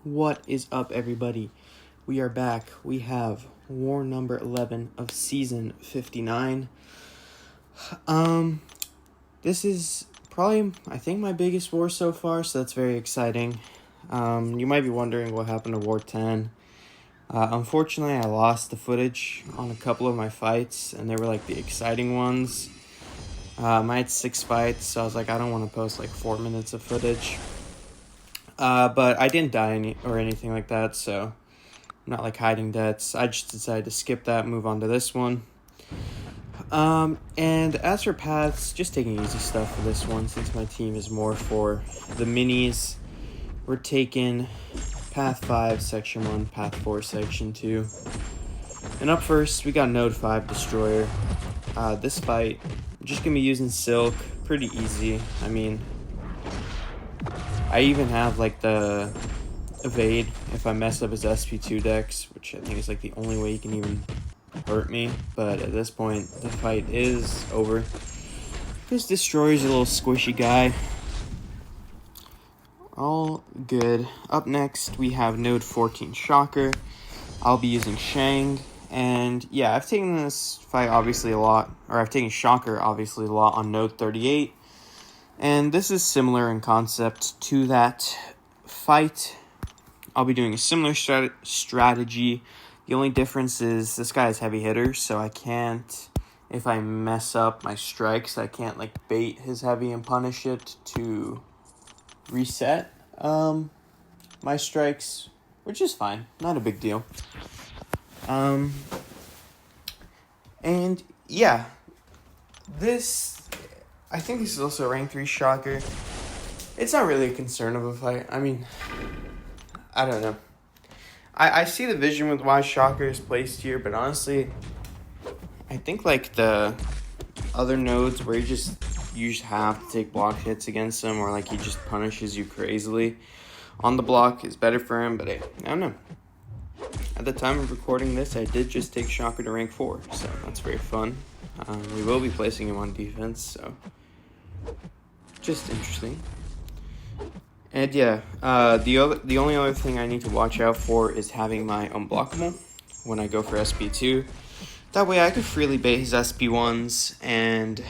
What is up, everybody? We are back. We have war number 11 of season 59. This is probably, I think, my biggest war so far, so that's very exciting. You might be wondering what happened to war 10. Unfortunately, I lost the footage on a couple of my fights, and they were like the exciting ones. I had 6 fights, so I was like, I don't want to post like 4 minutes of footage. But I didn't die or anything like that, so I'm not like hiding deaths. I just decided to skip that, move on to this one. And as for paths, just taking easy stuff for this one since my team is more for the minis. We're taking Path 5, Section 1, Path 4, Section 2. And up first, we got Node 5 Destroyer. This fight, I'm just going to be using Silk, pretty easy. I mean, I even have like the evade if I mess up his SP2 decks, which I think is like the only way he can even hurt me. But at this point, the fight is over. This Destroyer's a little squishy guy. All good. Up next, we have Node 14 Shocker. I'll be using Shang. And yeah, I've taken this fight obviously a lot, or I've taken Shocker obviously a lot on Node 38. And this is similar in concept to that fight. I'll be doing a similar strategy. The only difference is this guy is heavy hitter, so I can't, if I mess up my strikes, I can't like bait his heavy and punish it to reset my strikes, which is fine, not a big deal. And yeah, I think this is also a rank 3 Shocker. It's not really a concern of a fight. I mean, I don't know. I see the vision with why Shocker is placed here, but honestly, I think like the other nodes where you just have to take block hits against him, or like he just punishes you crazily on the block is better for him, but hey, I don't know. At the time of recording this, I did just take Shocker to rank 4, so that's very fun. We will be placing him on defense, so just interesting. And yeah, the only other thing I need to watch out for is having my unblockable when I go for SP2. That way I could freely bait his SP1s, and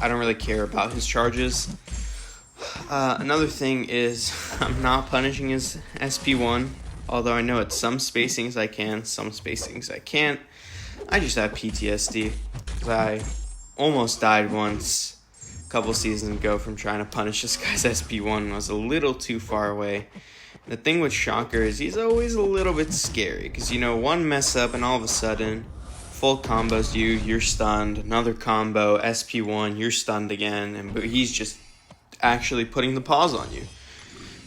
I don't really care about his charges. Another thing is I'm not punishing his SP1, although I know at some spacings I can, some spacings I can't. I just have PTSD, because I almost died once a couple seasons ago from trying to punish this guy's SP1. I was a little too far away. The thing with Shocker is he's always a little bit scary, because one mess up and all of a sudden full combos you're stunned, another combo, SP1, you're stunned again, but he's just actually putting the pause on you.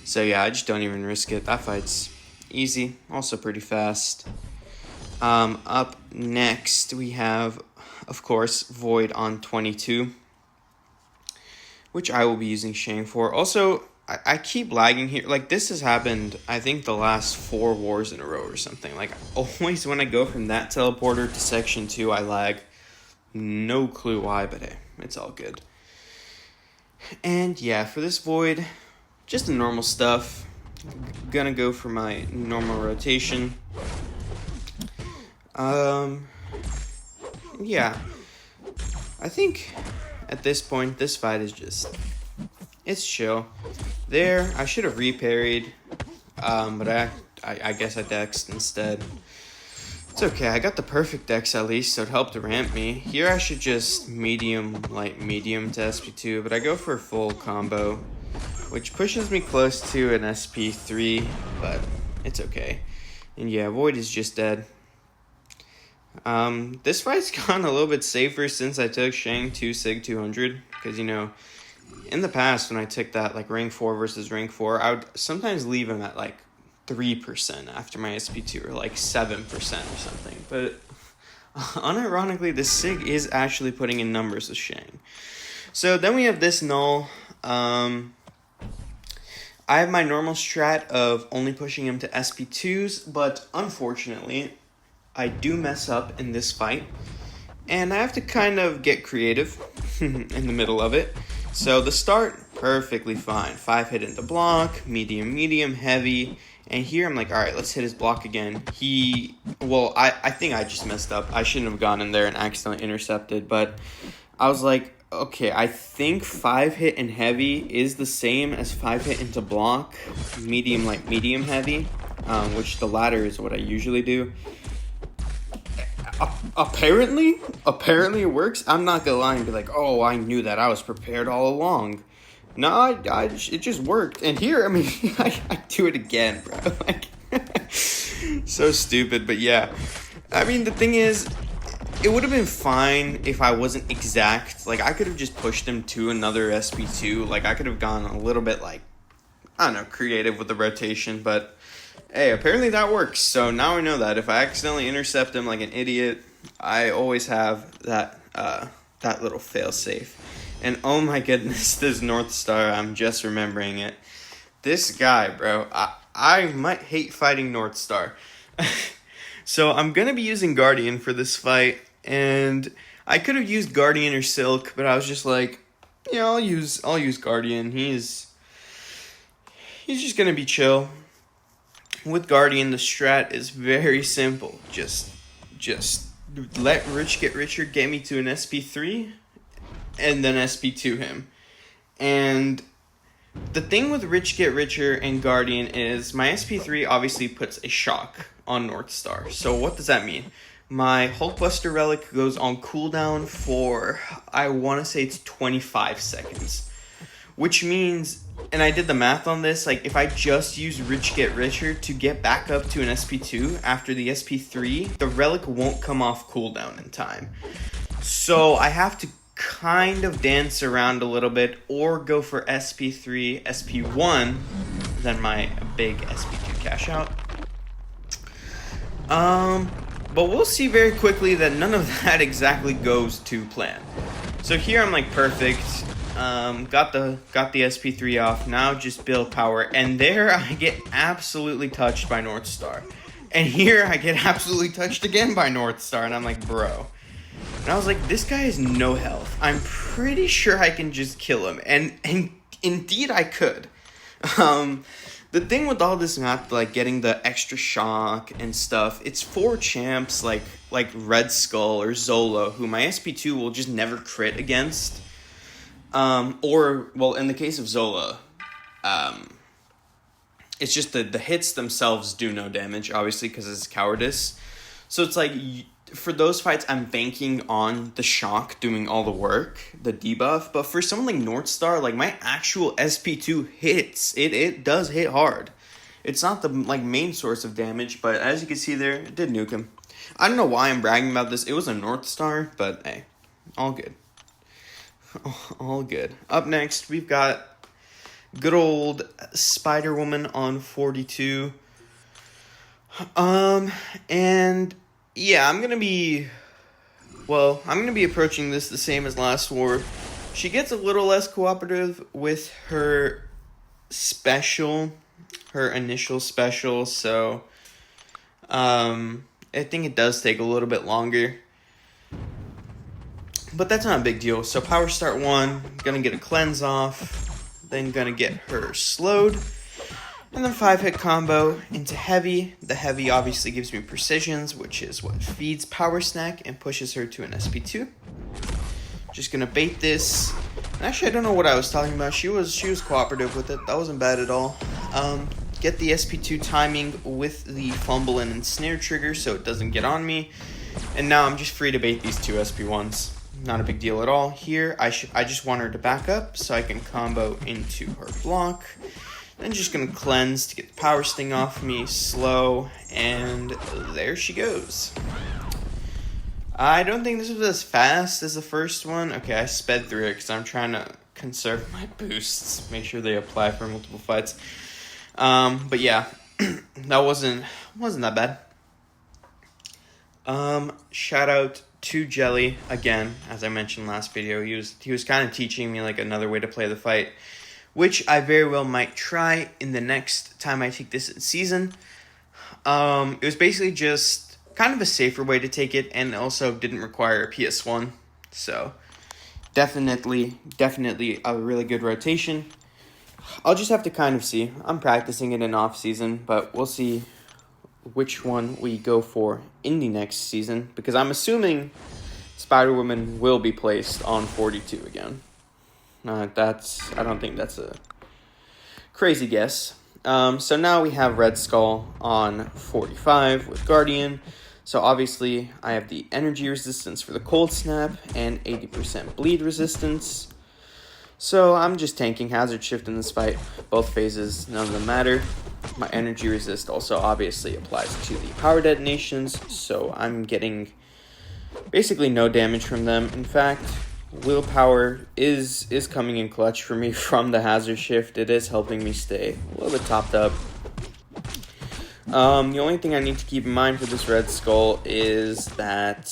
So yeah, I just don't even risk it. That fight's easy, also pretty fast. Up next, we have, of course, Void on 22, which I will be using Shang for. Also, I keep lagging here. Like, this has happened, I think, the last 4 wars in a row or something. Like, always when I go from that teleporter to Section 2, I lag. No clue why, but hey, it's all good. And yeah, for this Void, just the normal stuff. Gonna go for my normal rotation. Yeah, I think at this point, this fight is just, it's chill. There, I should have reparried, but I guess I dexed instead. It's okay, I got the perfect dex at least, so it helped to ramp me. Here I should just medium to SP2, but I go for a full combo, which pushes me close to an SP3, but it's okay. And yeah, Void is just dead. This fight's gone a little bit safer since I took Shang 2 Sig 200, because, in the past when I took that, like, rank 4 versus rank 4, I would sometimes leave him at, like, 3% after my SP2, or, like, 7% or something. But, unironically, the Sig is actually putting in numbers with Shang. So, then we have this null. I have my normal strat of only pushing him to SP2s, but unfortunately, I do mess up in this fight, and I have to kind of get creative in the middle of it. So the start, perfectly fine. 5 hit into block, medium, heavy, And here I'm like, all right, let's hit his block again. I think I just messed up. I shouldn't have gone in there and accidentally intercepted. But I was like, okay, I think 5 hit and heavy is the same as 5 hit into block, medium, like medium heavy, which the latter is what I usually do. Apparently it works. I'm not gonna lie and be like, oh, I knew that. I was prepared all along. No, it just worked. And here, I mean, I do it again, bro. Like, so stupid, but yeah. I mean, the thing is, it would have been fine if I wasn't exact. Like, I could have just pushed him to another SP2. Like, I could have gone a little bit, like, I don't know, creative with the rotation. But, hey, apparently that works. So now I know that. If I accidentally intercept him like an idiot, I always have that little fail-safe. And oh my goodness, this North Star, I'm just remembering it. This guy, bro, I might hate fighting North Star. So I'm going to be using Guardian for this fight. And I could have used Guardian or Silk, but I was just like, yeah, I'll use Guardian. He's just going to be chill. With Guardian, the strat is very simple. Just let Rich get richer, get me to an SP3. And then SP2 him. And the thing with Rich Get Richer and Guardian is my SP3 obviously puts a shock on North Star. So what does that mean? My Hulkbuster Relic goes on cooldown for, I want to say it's 25 seconds. Which means, and I did the math on this, like if I just use Rich Get Richer to get back up to an SP2 after the SP3, the Relic won't come off cooldown in time. So I have to kind of dance around a little bit or go for SP3, SP1, then my big SP2 cash out. But we'll see very quickly that none of that exactly goes to plan. So here I'm like perfect. Got the SP3 off. Now just build power. And there I get absolutely touched by North Star. And here I get absolutely touched again by North Star. And I'm like, bro. And I was like, this guy has no health. I'm pretty sure I can just kill him. And indeed I could. The thing with all this map, like getting the extra shock and stuff, it's for champs like Red Skull or Zola, who my SP2 will just never crit against. Or, well, in the case of Zola, it's just the hits themselves do no damage, obviously, because it's cowardice. So it's like, for those fights, I'm banking on the shock doing all the work, the debuff. But for someone like North Star, like my actual SP2 hits. It does hit hard. It's not the like main source of damage, but as you can see there, it did nuke him. I don't know why I'm bragging about this. It was a North Star, but hey, all good. All good. Up next, we've got good old Spider-Woman on 42. And yeah, I'm going to be approaching this the same as last war. She gets a little less cooperative with her initial special, so I think it does take a little bit longer. But that's not a big deal. So power start 1, gonna get a cleanse off, then gonna get her slowed. And then 5-hit combo into heavy. The heavy obviously gives me precisions, which is what feeds power snack and pushes her to an SP2. Just gonna bait this. And actually, I don't know what I was talking about. She was cooperative with it. That wasn't bad at all. Get the SP2 timing with the fumble and ensnare trigger so it doesn't get on me. And now I'm just free to bait these 2 SP1s. Not a big deal at all. Here, I just want her to back up so I can combo into her block. Then just going to cleanse to get the power sting off me, slow, and there she goes. I don't think this was as fast as the first one. Okay, I sped through it because I'm trying to conserve my boosts, make sure they apply for multiple fights. But yeah, that wasn't that bad. Shout out to Jelly again, as I mentioned last video. He was kind of teaching me like another way to play the fight, which I very well might try in the next time I take this season. It was basically just kind of a safer way to take it, and also didn't require a PS1. So definitely a really good rotation. I'll just have to kind of see. I'm practicing it in off season, but we'll see which one we go for in the next season, because I'm assuming Spider-Woman will be placed on 42 again. I don't think that's a crazy guess. So now we have Red Skull on 45 with Guardian. So obviously I have the energy resistance for the cold snap and 80% bleed resistance. So I'm just tanking hazard shift in this fight. Both phases, none of them matter. My energy resist also obviously applies to the power detonations, so I'm getting basically no damage from them. In fact, willpower is coming in clutch for me from the hazard shift. It is helping me stay a little bit topped up. The only thing I need to keep in mind for this Red Skull is that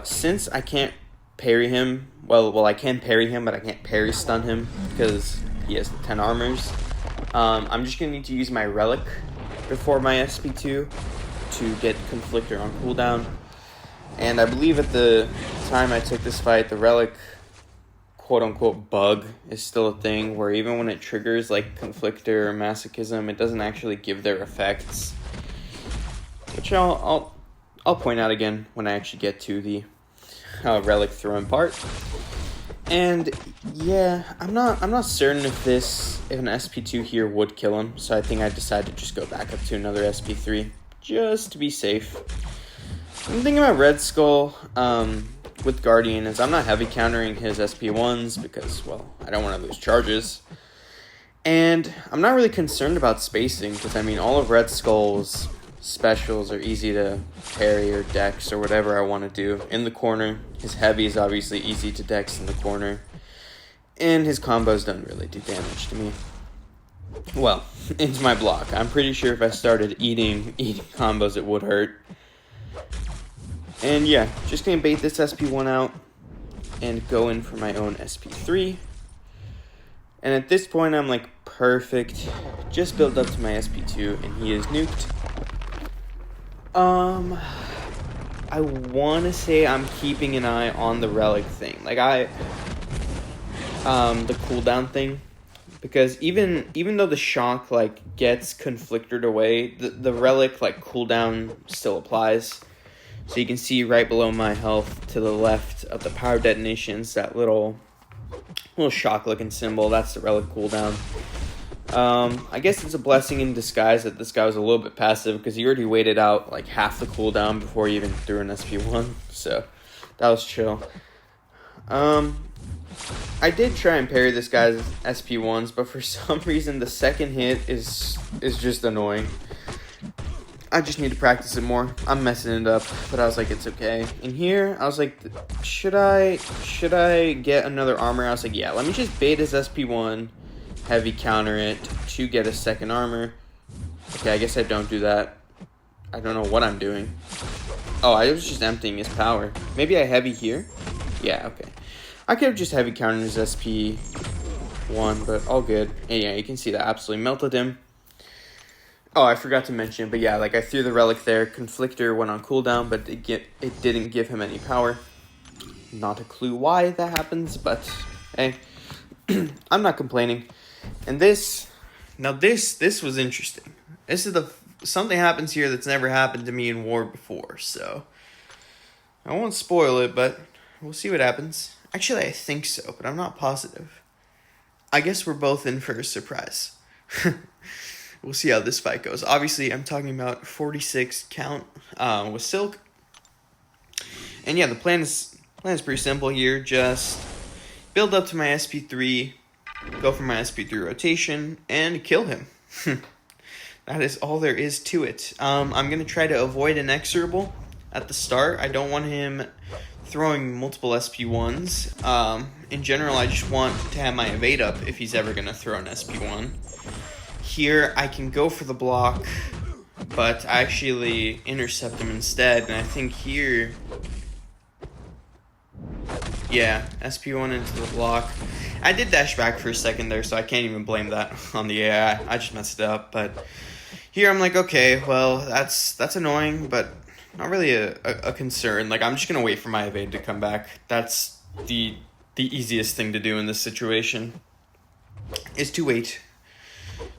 since I can't parry him, well, I can parry him, but I can't parry stun him because he has 10 armors. I'm just going to need to use my Relic before my SP2 to get Conflictor on cooldown. And I believe at the time I took this fight, the Relic quote-unquote bug is still a thing, where even when it triggers like Conflictor or Masochism, it doesn't actually give their effects. Which I'll point out again when I actually get to the Relic throwing part. And yeah, I'm not certain if an SP2 here would kill him, so I think I decided to just go back up to another SP3 just to be safe. The thing about Red Skull with Guardian is I'm not heavy countering his SP1s because, well, I don't want to lose charges. And I'm not really concerned about spacing because, I mean, all of Red Skull's specials are easy to parry or dex or whatever I want to do in the corner. His heavy is obviously easy to dex in the corner. And his combos don't really do damage to me. Well, into my block. I'm pretty sure if I started eating combos, it would hurt. And yeah, just going to bait this SP1 out and go in for my own SP3. And at this point, I'm like, perfect. Just built up to my SP2, and he is nuked. I want to say I'm keeping an eye on the Relic thing. Like, the cooldown thing. Because even though the shock, like, gets conflicted away, the Relic, like, cooldown still applies. So you can see right below my health to the left of the power detonations, that little shock-looking symbol. That's the Relic cooldown. I guess it's a blessing in disguise that this guy was a little bit passive because he already waited out like half the cooldown before he even threw an SP1. So that was chill. I did try and parry this guy's SP1s, but for some reason the second hit is just annoying. I just need to practice it more. I'm messing it up, but I was like, it's okay. In here, I was like, should I get another armor? I was like, yeah, let me just bait his SP1, heavy counter it to get a second armor. Okay, I guess I don't do that. I don't know what I'm doing. Oh, I was just emptying his power. Maybe I heavy here? Yeah, okay. I could have just heavy countered his SP1, but all good. And yeah, you can see that absolutely melted him. Oh, I forgot to mention, but yeah, like I threw the Relic there. Conflictor went on cooldown, but it didn't give him any power. Not a clue why that happens, but hey, I'm not complaining. And this was interesting. This is something happens here that's never happened to me in War before, so I won't spoil it, but we'll see what happens. Actually, I think so, but I'm not positive. I guess we're both in for a surprise. We'll see how this fight goes. Obviously, I'm talking about 46 count with Silk. And yeah, the plan is pretty simple here. Just build up to my SP3, go for my SP3 rotation, and kill him. That is all there is to it. I'm going to try to avoid inexorable at the start. I don't want him throwing multiple SP1s. In general, I just want to have my evade up if he's ever going to throw an SP1. Here, I can go for the block, but I actually intercept him instead, and I think here, yeah, SP1 into the block. I did dash back for a second there, so I can't even blame that on the AI. I just messed it up, but here I'm like, okay, well, that's annoying, but not really a concern. Like, I'm just going to wait for my evade to come back. That's the easiest thing to do in this situation. is to wait.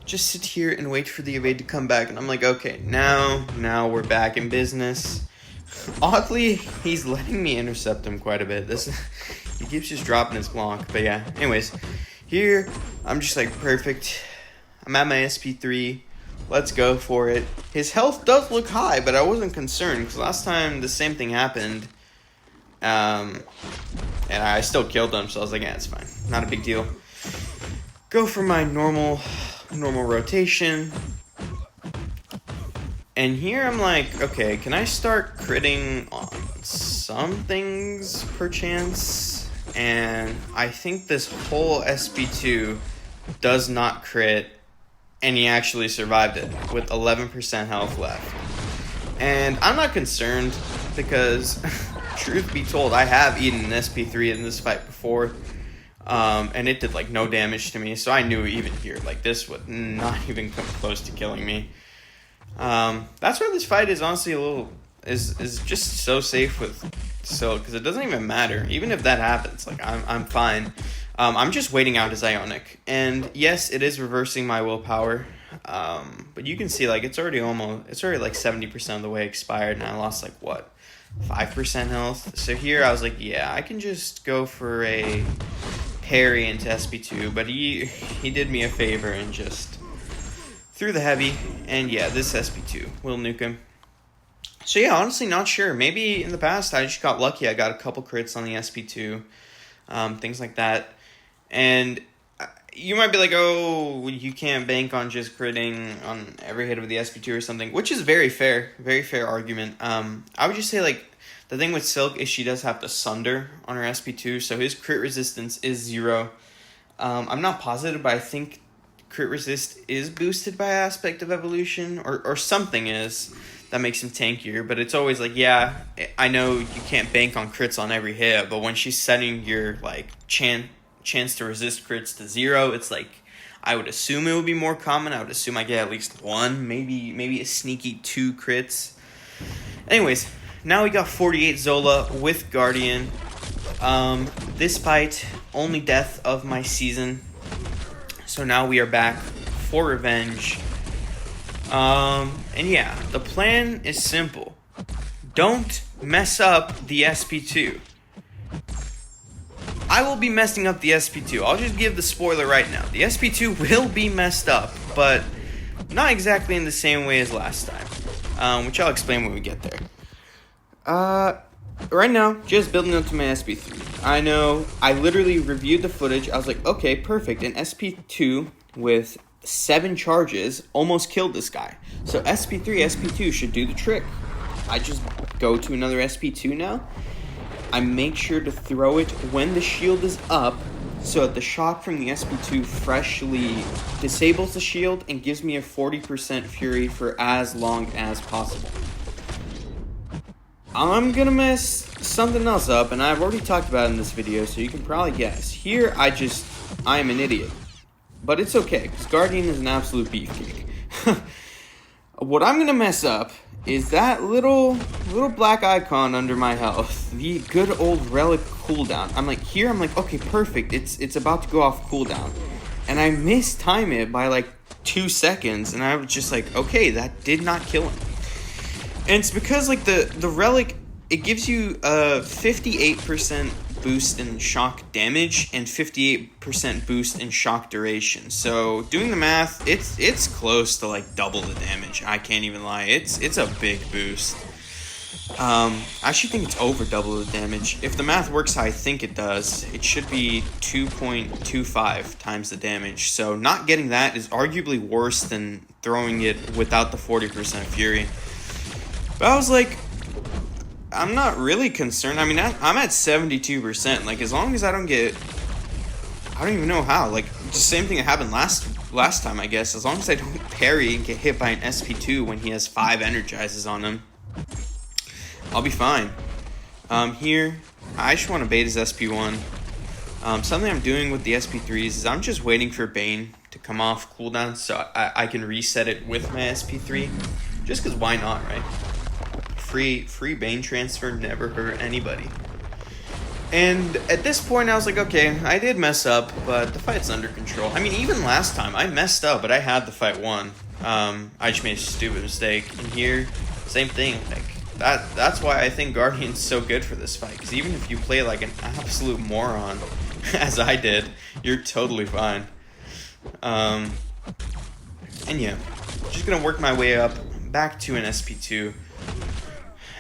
Just sit here and wait for the evade to come back. And I'm like, okay, now we're back in business. Oddly, he's letting me intercept him quite a bit. He keeps just dropping his block. But yeah, anyways, here, I'm just like, perfect. I'm at my SP3. Let's go for it. His health does look high, but I wasn't concerned, because last time the same thing happened. And I still killed him, so I was like, yeah, it's fine. Not a big deal. Go for my normal rotation. And here I'm like, okay, can I start critting on some things perchance? And I think this whole SP2 does not crit, and he actually survived it with 11% health left. And I'm not concerned because, truth be told, I have eaten an SP3 in this fight before. And it did like no damage to me, so I knew even here, like, this would not even come close to killing me. That's why this fight is honestly is just so safe with Silk, because it doesn't even matter. Even if that happens, like, I'm fine. I'm just waiting out his Ionic, and yes, it is reversing my willpower. But you can see, like, it's already like 70% of the way expired, and I lost like what, 5% health. So here I was like, yeah, I can just go for a parry into SP2, but he did me a favor and just threw the heavy, and yeah, this SP2 will nuke him. So yeah, honestly not sure. Maybe in the past I just got lucky. I got a couple crits on the SP2, things like that. And you might be like, oh, you can't bank on just critting on every hit of the SP2 or something, which is very fair argument. I would just say, like, the thing with Silk is she does have to Sunder on her SP2, so his crit resistance is 0. I'm not positive, but I think crit resist is boosted by aspect of evolution, or something is, that makes him tankier. But it's always like, yeah, I know you can't bank on crits on every hit, but when she's setting your, like, chance to resist crits to 0, it's like, I would assume it would be more common. I would assume I get at least 1, maybe a sneaky 2 crits. Anyways, now we got 48 Zola with Guardian. This fight, only death of my season. So now we are back for revenge. And yeah, the plan is simple. Don't mess up the SP2. I will be messing up the SP2. I'll just give the spoiler right now. The SP2 will be messed up, but not exactly in the same way as last time, which I'll explain when we get there. Right now, just building up to my SP3. I know, I literally reviewed the footage. I was like, okay, perfect. An SP2 with 7 charges almost killed this guy. So SP3, SP2 should do the trick. I just go to another SP2 now. I make sure to throw it when the shield is up, so that the shot from the SP2 freshly disables the shield and gives me a 40% fury for as long as possible. I'm gonna mess something else up, and I've already talked about it in this video, so you can probably guess. Here, I am an idiot. But it's okay, because Guardian is an absolute beefcake. What I'm gonna mess up is that little black icon under my health, the good old relic cooldown. I'm like, okay, perfect, it's about to go off cooldown. And I mistime it by like 2 seconds, and I was just like, okay, that did not kill him. And it's because, like, the relic, it gives you a 58% boost in shock damage and 58% boost in shock duration. So doing the math, it's close to like double the damage. I can't even lie. It's a big boost. I actually think it's over double the damage. If the math works how I think it does, it should be 2.25 times the damage. So not getting that is arguably worse than throwing it without the 40% fury. But I was like, I'm not really concerned. I mean, I'm at 72%. Like, as long as I don't even know how. Like, the same thing that happened last time, I guess. As long as I don't parry and get hit by an SP2 when he has 5 energizes on him, I'll be fine. Here, I just want to bait his SP1. Something I'm doing with the SP3s is I'm just waiting for Bane to come off cooldown so I can reset it with my SP3. Just because why not, right? Free Bane transfer never hurt anybody. And at this point, I was like, okay, I did mess up, but the fight's under control. I mean, even last time, I messed up, but I had the fight won. I just made a stupid mistake. And here, same thing. Like that's why I think Guardian's so good for this fight. Because even if you play like an absolute moron, as I did, you're totally fine. And yeah, just gonna work my way up back to an SP2,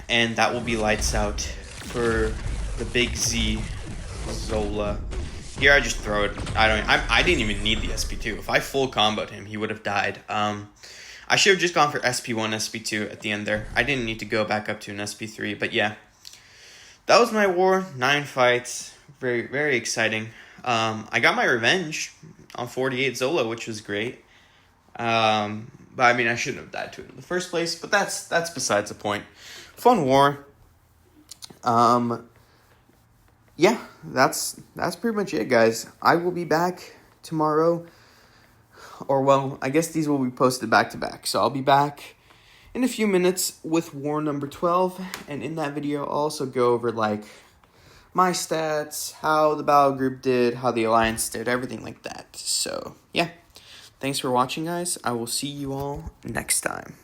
and that will be lights out for the big Z Zola. Here I just throw it. I didn't even need the SP2. If I full comboed him, he would have died. I should have just gone for SP1, SP2 at the end there. I didn't need to go back up to an SP3, but yeah. That was my war. 9 fights. Very, very exciting. I got my revenge on 48 Zola, which was great. But I mean, I shouldn't have died to it in the first place, but that's besides the point. Fun war. Yeah, that's pretty much it, guys. I will be back tomorrow. Or, well, I guess these will be posted back-to-back. So I'll be back in a few minutes with war number 12. And in that video, I'll also go over, like, my stats, how the battle group did, how the alliance did, everything like that. So, yeah. Thanks for watching, guys. I will see you all next time.